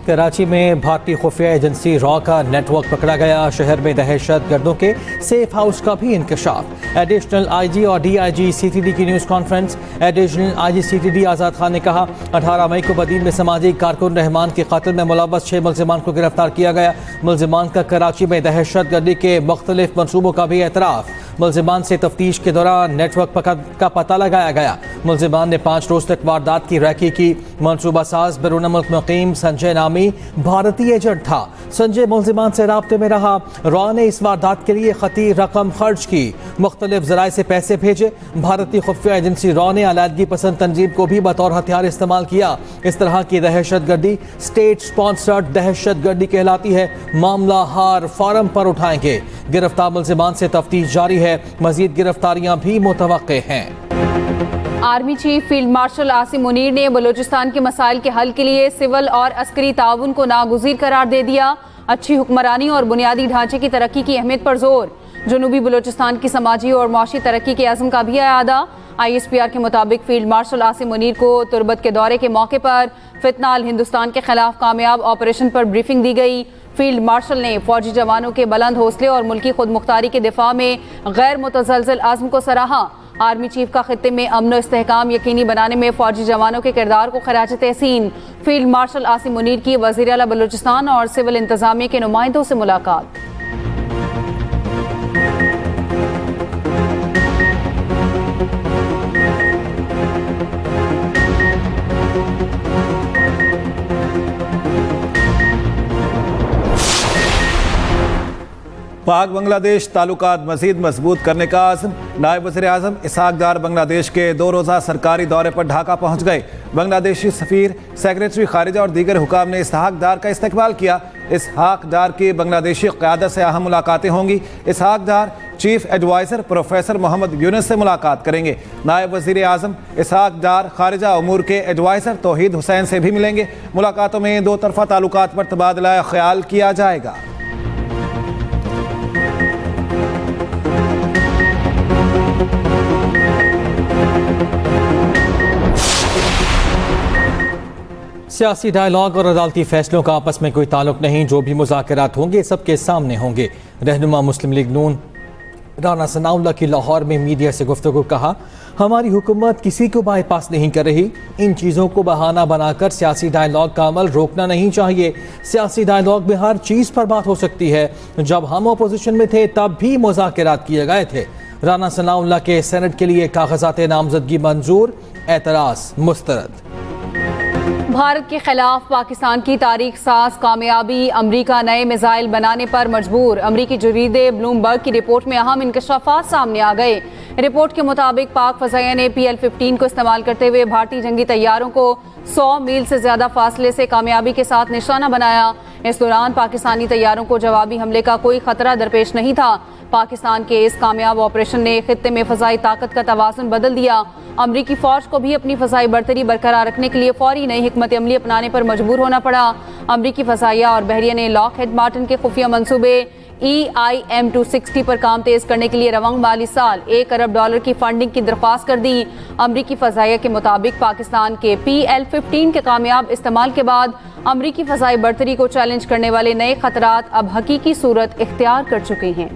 कराची में भारतीय खुफिया एजेंसी रॉ का नेटवर्क पकड़ा गया। शहर में दहशत गर्दों के सेफ हाउस का भी इंकशाफ। एडिशनल आईजी और डीआईजी सीटीडी की news conference. Additional IG CTD Azad Khan ने कहा 18 मई को बदीन में समाजी कारकुन रहमान के कत्ल में मुलव्वस 6 मुल्ज़िमान को गिरफ्तार किया गया। मुल्ज़िमान का कराची में दहशत गर्दी के मुख्तलिफ मनसूबों का भी एतराफ़। मुल्ज़िमान से तफ्तीश के दौरान नेटवर्क का पता लगाया गया। मुल्ज़िमान ने 5 रोज़ तक वारदात की रैकी की। मनसूबा साज बैरून मुल्क मुक़ीम संजय नामी भारतीय एजेंट था। संजय मुल्ज़िमान से राब्ते में रहा। रॉ ने इस वारदात के लिए खती रकम खर्च की, मुख्तलिफ ज़राए से पैसे भेजे। भारतीय खुफिया एजेंसी रॉ ने अलायदगी पसंद तंजीम को भी बतौर हथियार इस्तेमाल किया। इस तरह की दहशत गर्दी स्टेट स्पॉन्सर्ड दहशत गर्दी कहलाती है। मामला हार फार्म पर उठाएंगे। गिरफ्तार मुल्ज़िमान से तफ्तीश जारी है। मजीद गिरफ्तारियां भी मुतवक्के हैं। Army chief field marshal Asim Munir ने बलूचिस्तान के मसाइल के हल के लिए सिविल और अस्करी ताउन को नागुज़ीर करार दे दिया। अच्छी हुक्मरानी और बुनियादी ढांचे की तरक्की की अहमियत पर जोर। जनूबी बलूचिस्तान की समाजी और माशी तरक्की के अज़्म का भी अयादा। ISPR के मुताबिक फील्ड मार्शल आसिम मुनीर को तुर्बत के दौरे के मौके पर फितनाल हिंदुस्तान के खिलाफ कामयाब ऑपरेशन पर ब्रीफिंग दी गई। फील्ड मार्शल ने फौजी जवानों के बुलंद हौसले और मुल्की खुद मुख्तारी के दिफा में गैर मुतज़लज़ल आज़म को सराहा। आर्मी चीफ का खित्ते में अमन व इस्तेहकाम यकीनी बनाने में फौजी जवानों के किरदार को खराज तहसीन। फील्ड मार्शल आसिम मुनीर की वज़ीर आला बलूचिस्तान और सिविल इंतजामिया के नुमाइंदों से मुलाकात। पाक बांग्लादेश ताल्लुकात मज़ीद मजबूत करने का आज़म। नायब वज़ीर आज़म इसहाक डार बांग्लादेश के 2 रोज़ा सरकारी दौरे पर ढाका पहुँच गए। बांग्लादेशी सफ़ीर, सेक्रेटरी खारिजा और दीगर हुकाम ने इसहाक डार का इस्तकबाल किया। इसहाक डार की बांग्लादेशी क़यादत से अहम मुलाकातें होंगी। Ishaq Dar chief adviser professor Muhammad Yunus से मुलाकात करेंगे। नायब वज़ीर आज़म इसहाक डार खारिजा उमूर के एडवाइज़र तौहीद हुसैन से भी मिलेंगे। मुलाकातों में 2 तरफ़ा ताल्लुकात पर तबादला ख्याल किया जाएगा। सियासी डायलॉग और अदालती फैसलों का आपस में कोई ताल्लुक नहीं। जो भी मुज़ाकरात होंगे सबके सामने होंगे। रहनुमा मुस्लिम लीग नून राना सनाउल्लाह की लाहौर में मीडिया से गुफ्तगू। कहा हमारी हुकूमत किसी को बाईपास नहीं कर रही। इन चीज़ों को बहाना बनाकर सियासी डायलॉग का अमल रोकना नहीं चाहिए। सियासी डायलॉग में हर चीज़ पर बात हो सकती है। जब हम अपोजिशन में थे तब भी मुज़ाकरात किए गए थे। राना सनाउल्लाह के सेनेट के लिए कागजात नामजदगी मंजूर, एतराज़ मुस्तरद। भारत के खिलाफ पाकिस्तान की तारीख साज कामयाबी। अमरीका नए मिसाइल बनाने पर मजबूर। अमरीकी जरीदे ब्लूमबर्ग की रिपोर्ट में अहम इंकशाफात सामने आ गए। रिपोर्ट के मुताबिक पाक फ़ज़ाइया ने PL-15 को इस्तेमाल करते हुए भारतीय जंगी तैयारों को 100 मील से ज़्यादा फासले से कामयाबी के साथ निशाना बनाया। इस दौरान पाकिस्तानी तैयारों को जवाबी हमले का कोई खतरा दरपेश नहीं था। पाकिस्तान के इस कामयाब ऑपरेशन ने खित्ते में फ़ज़ाई ताकत का तवाज़ुन बदल दिया। अमरीकी फ़ौज को भी अपनी फ़ज़ाई बरतरी बरकरार रखने के लिए फ़ौरी नई हिकमत अमली अपनाने पर मजबूर होना पड़ा। अमरीकी फ़ज़ाइया और बहरिया ने लॉकहीड मार्टिन के खुफिया मंसूबे EIM-260 पर काम तेज़ करने के लिए रवांग माली साल $1 अरब की फंडिंग की दरख्वास्त कर दी। अमरीकी फ़ज़ाइया के मुताबिक पाकिस्तान के PL-15 के कामयाब इस्तेमाल के बाद अमरीकी फ़ज़ाई बरतरी को चैलेंज करने वाले नए खतरात अब हकीकी सूरत इख्तियार कर चुके हैं।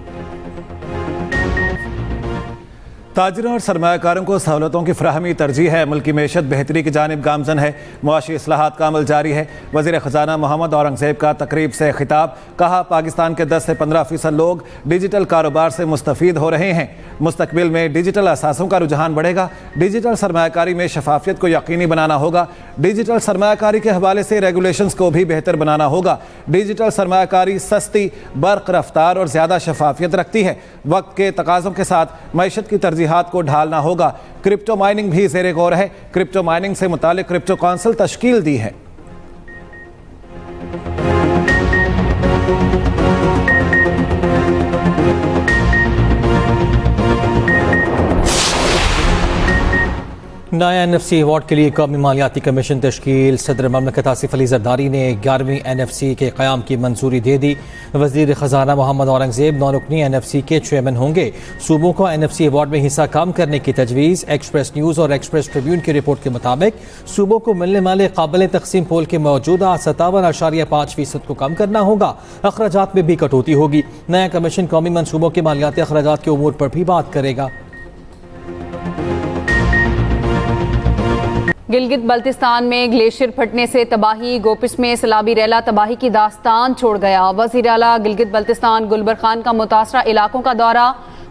ताजिरों और सरमायाकारों को सहूलतों की फ्राहमी तरजीह है। मुल्की मैशत बेहतरी की जानिब गामजन है। मुआशी इस्लाहात का अमल जारी है। वज़ीर ख़जाना मोहम्मद औरंगज़ेब का तकरीब से खिताब। कहा पाकिस्तान के 10 से 15% लोग डिजिटल कारोबार से मुस्तफ़ीद हो रहे हैं। मुस्तकबिल में डिजिटल असासों का रुझान बढ़ेगा। डिजिटल सरमायाकारी में शफाफियत को यकीनी बनाना होगा। डिजिटल सरमायाकारी के हवाले से रेगुलेशंस को भी बेहतर बनाना होगा। डिजिटल सरमायाकारी सस्ती, बर्क रफ्तार और ज़्यादा शफाफियत रखती है। वक्त के तकाज़ों के साथ मैशत की तरजीहात को ढालना होगा। क्रिप्टो माइनिंग भी ज़ेरे गौर है। क्रिप्टो माइनिंग से मुतालिक क्रिप्टो काउंसिल तश्कील दी है। नया NFC अवार्ड के लिए कौमी मालियाती कमीशन तश्कील। सदर ममलकत आसिफ अली जरदारी ने 11वीं NFC के क़याम की मंजूरी दे दी। वज़ीर ख़जाना मोहम्मद औरंगज़ेब 9 रुकनी NFC के चेयरमैन होंगे। सूबों को NFC अवार्ड में हिस्सा कम करने की तजवीज़। एक्सप्रेस न्यूज़ और एक्सप्रेस ट्रिब्यून की रिपोर्ट के मुताबिक सूबों को मिलने वाले काबिल तकसीम पोल के मौजूदा 57.5% को कम करना होगा। अखराजात में भी कटौती होगी। नया कमीशन कौमी मनसूबों के मालियाती अखराजात के उमूर पर भी बात करेगा। गिलगित बल्तिस्तान में ग्लेशियर फटने से तबाही। गोपिस में सैलाबी रैला तबाही की दास्तान छोड़ गया। वज़ीर आला गिलगित बल्तिस्तान गुलबर खान का मुतासरा इलाकों का दौरा।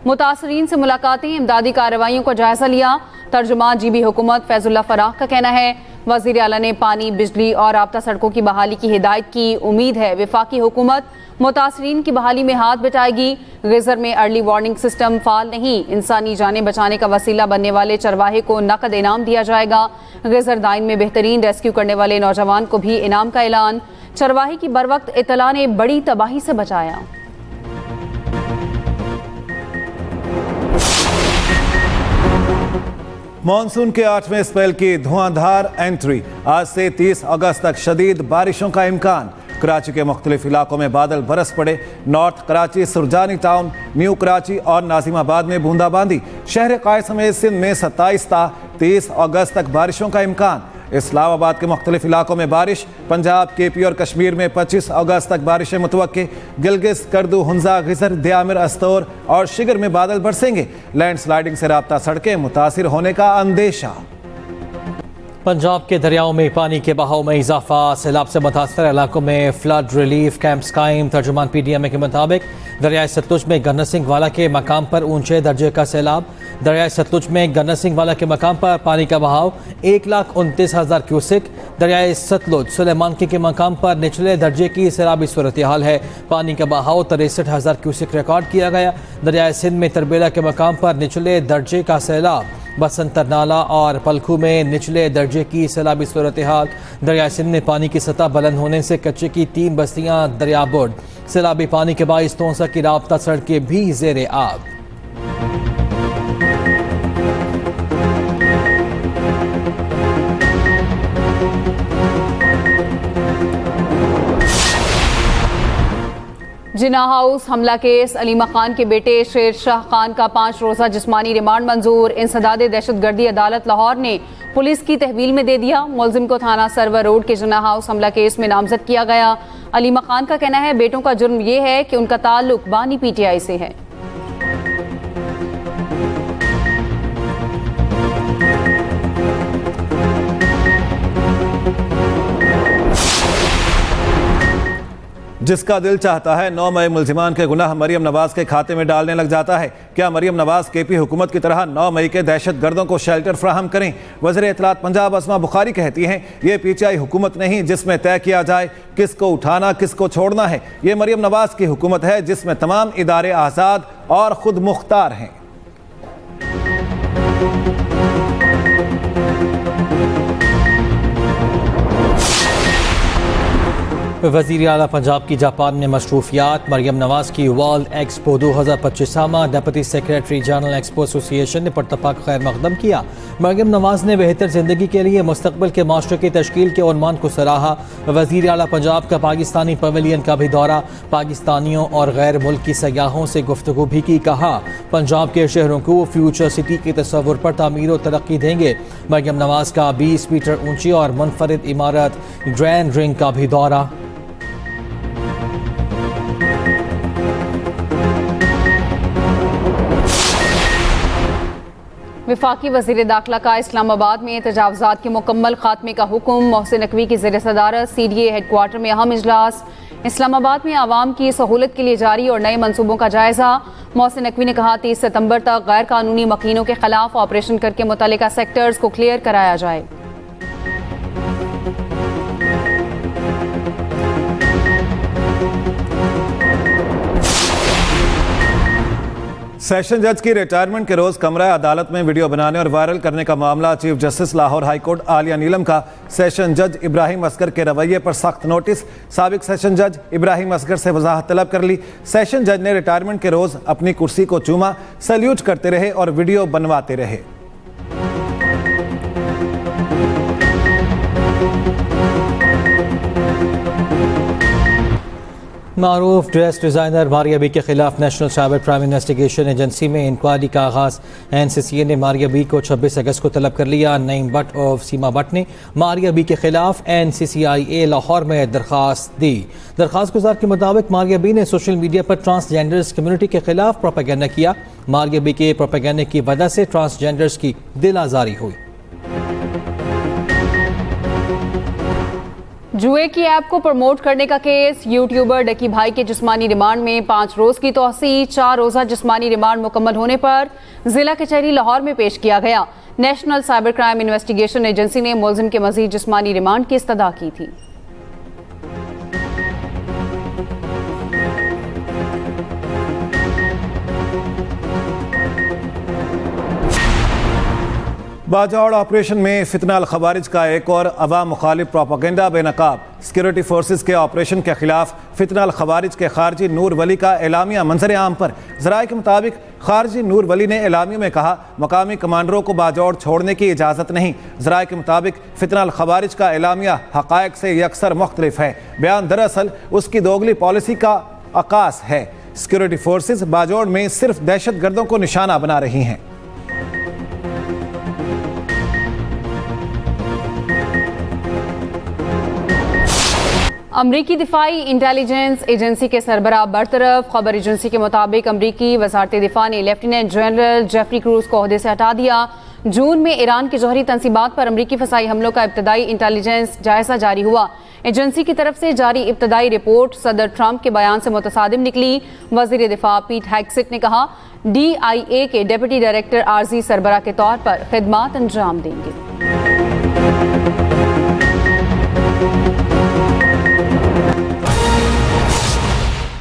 मुतासरीन से मुलाकातें, इमदादी कार्रवाइयों का जायजा लिया। तर्जुमान जीबी हुकूमत फैजुल्ला फराह का कहना है वज़ीर आला ने पानी, बिजली और राब्ता सड़कों की बहाली की हिदायत की। उम्मीद है वफाकी हुकूमत मुतासरीन की बहाली में हाथ बटाएगी। गज़र में अर्ली वार्निंग सिस्टम फाल नहीं। इंसानी जानें बचाने का वसीला बनने वाले चरवाहे को नकद इनाम दिया जाएगा। गज़र दाइन में बेहतरीन रेस्क्यू करने वाले नौजवान को भी इनाम का ऐलान। चरवाहे की बरवक्त इत्तला ने बड़ी तबाही से बचाया। मॉनसून के 8वें स्पेल की धुआंधार एंट्री। आज से 30 अगस्त तक शदीद बारिशों का इम्कान। कराची के मुख्तलिफ इलाकों में बादल बरस पड़े। North Karachi, Surjani town, new Karachi और नाजिमाबाद में बूंदाबांदी। शहर कायद समेत सिंध में 27 ता 30 अगस्त तक बारिशों का इम्कान। इस्लामाबाद के मुख्तलिफ इलाकों में बारिश। पंजाब, KP और कश्मीर में 25 अगस्त तक बारिशें मुतवक्के। गिलगित, करदू, हुंजा, गिजर, दियामिर, अस्तौर और शिगर में बादल बरसेंगे। लैंडस्लाइडिंग से राब्ता सड़कें मुतासिर होने का अंदेशा। पंजाब के दरियाओं में पानी के बहाव में इजाफा। सैलाब से मुतासर इलाकों में फ्लड रिलीफ कैंप्स कायम। तर्जुमान PTM के मुताबिक दरियाए सतलुज में गन्ना सिंह वाला के मकाम पर ऊंचे दर्जे का सैलाब। दरियाए सतलुज में गन्ना सिंह वाला के मकाम पर पानी का बहाव 1,29,000 क्यूसिक। दरियाए सतलुज सुलेमानकी के मकाम पर निचले दर्जे की सैलाबी सूरत हाल है। पानी का बहाव 63,000 क्यूसिक रिकॉर्ड किया गया। दरियाए सिंध में तरबेला के मकाम पर निचले दर्जे का सैलाब। बसंतर नाला और पलखू में निचले दर्जे की सैलाबी सूरत हाल। दरिया सिंध में पानी की सतह बुलंद होने से कच्चे की 3 बस्तियां दरियाबुर्द। सैलाबी पानी के बाइस तोंसा की राब्ता सड़कें भी ज़ेरे आब। जिना हाउस हमला केस। अलीमा खान के बेटे शेर शाह खान का 5 रोज़ा जिस्मानी रिमांड मंजूर। इंसदादे दहशतगर्दी अदालत लाहौर ने पुलिस की तहवील में दे दिया। मुलजिम को थाना सरवर रोड के जिना हाउस हमला केस में नामजद किया गया। अलीमा खान का कहना है बेटों का जुर्म यह है कि उनका ताल्लुक बानी PTI से है। जिसका दिल चाहता है 9 मई मुल्जिमान के गुनाह मरियम नवाज के खाते में डालने लग जाता है। क्या मरियम नवाज KP हुकूमत की तरह 9 मई के दहशत गर्दों को शेल्टर फ्राहम करें? वज़ीर इत्तलात पंजाब अस्मा बुखारी कहती हैं ये PTI हुकूमत नहीं जिसमें तय किया जाए किसको उठाना किसको छोड़ना है। ये मरियम नवाज की हुकूमत है जिसमें तमाम इदारे आज़ाद और खुद मुख्तार हैं। वज़ीर आला पंजाब की जापान में मशरूफियात। मरियम नवाज की world expo 2025 deputy secretary general expo association ने परतफाक खैर मकदम किया। मरियम नवाज ने बेहतर ज़िंदगी के लिए मुस्तकबिल के माशरे की तश्कील के उन्मान को सराहा। वज़ीर आला पंजाब का पाकिस्तानी पवेलियन का भी दौरा। पाकिस्तानियों और गैर मुल्की सयाहों से गुफ्तगू भी की। कहा पंजाब के शहरों को फ्यूचर सिटी के तस्वुर पर तामीर और तरक्की देंगे। मरियम नवाज का 20 मीटर ऊंची और मुनफरिद इमारत ग्रैंड रिंग का भी दौरा। वफाकी वज़ीर दाखिला का इस्लामाबाद में तजावुज़ात के मुकम्मल खात्मे का हुक्म। मोहसिन नकवी की ज़ेर सदारत CDA हेडक्वार्टर में अहम इजलास। इस्लामाबाद में आवाम की सहूलत के लिए जारी और नए मनसूबों का जायजा। मोहसिन नकवी ने कहा 30 सितंबर तक गैर कानूनी मकीनों के खिलाफ ऑपरेशन करके मुतल्लिका सेक्टर्स को क्लियर कराया जाए। सेशन जज की रिटायरमेंट के रोज कमरा अदालत में वीडियो बनाने और वायरल करने का मामला। Chief justice Lahore high court Aliya Neelam का सेशन जज इब्राहिम असगर के रवैये पर सख्त नोटिस। साबिक सेशन जज इब्राहिम असगर से वजाहत तलब कर ली। सेशन जज ने रिटायरमेंट के रोज अपनी कुर्सी को चूमा, सैल्यूट करते रहे और वीडियो बनवाते रहे। मारूफ ड्रेस डिज़ाइनर मारिया बी के खिलाफ national cyber crime investigation agency में इंक्वायरी का आगाज़। NCCA ने मारिया बी को 26 अगस्त को तलब कर लिया। नईम भट्ट और सीमा भट्ट ने मारिया बी के खिलाफ NCCIA लाहौर में दरख्वास्त दी। दरख्वास्त गुजार के मुताबिक मारिया बी ने सोशल मीडिया पर ट्रांसजेंडर्स कम्युनिटी के खिलाफ प्रोपेगेंडा किया। मारिया बी के प्रोपेगेंडे की वजह से ट्रांसजेंडर्स की दिल आज़ारी हुई। जुए की ऐप को प्रमोट करने का केस। यूट्यूबर डकी भाई के जिस्मानी रिमांड में 5 रोज की तौसी। 4 रोजा जिस्मानी रिमांड मुकम्मल होने पर जिला कचहरी लाहौर में पेश किया गया। National cyber crime investigation agency ने मुलजिम के मजीद जिस्मानी रिमांड की इस्तदा की थी। बाजौड़ ऑपरेशन में फितना अल खवारिज का एक और अवाम मुखालिफ प्रोपेगेंडा बेनकाब। सिक्योरिटी फोर्सेस के ऑपरेशन के खिलाफ फितना अल खवारिज के खारजी नूर वली का एलामिया मंजर आम पर। ज़राए के मुताबिक खारजी नूर वली ने एलामिया में कहा मकामी कमांडरों को बाजौड़ छोड़ने की इजाज़त नहीं। ज़राए के मुताबिक फितना अल खवारिज का एलामिया हक़ाइक़ से यकसर मुख्तलिफ है। बयान दरअसल उसकी दोगली पॉलिसी का अक्कास है। सिक्योरिटी फोर्सेस बाजौड़ में सिर्फ दहशत गर्दों को निशाना बना रही हैं। अमरीकी दिफाई इंटेलिजेंस एजेंसी के सरबराह बरतरफ। खबर एजेंसी के मुताबिक अमरीकी वजारत दिफा ने लेफ्टिनेंट जनरल जेफरी क्रूज को ओहदे से हटा दिया। जून में ईरान की जौहरी तंसीबात पर अमरीकी फसाई हमलों का इब्तदाई इंटेलिजेंस जायजा जारी हुआ। एजेंसी की तरफ से जारी इब्तदाई रिपोर्ट सदर ट्रंप के बयान से मुतसादिम निकली। वजीर दिफा पीट हेग्सेट ने कहा DIA के डिप्टी डायरेक्टर आर्जी सरबराह के तौर पर खिदमात अंजाम देंगे।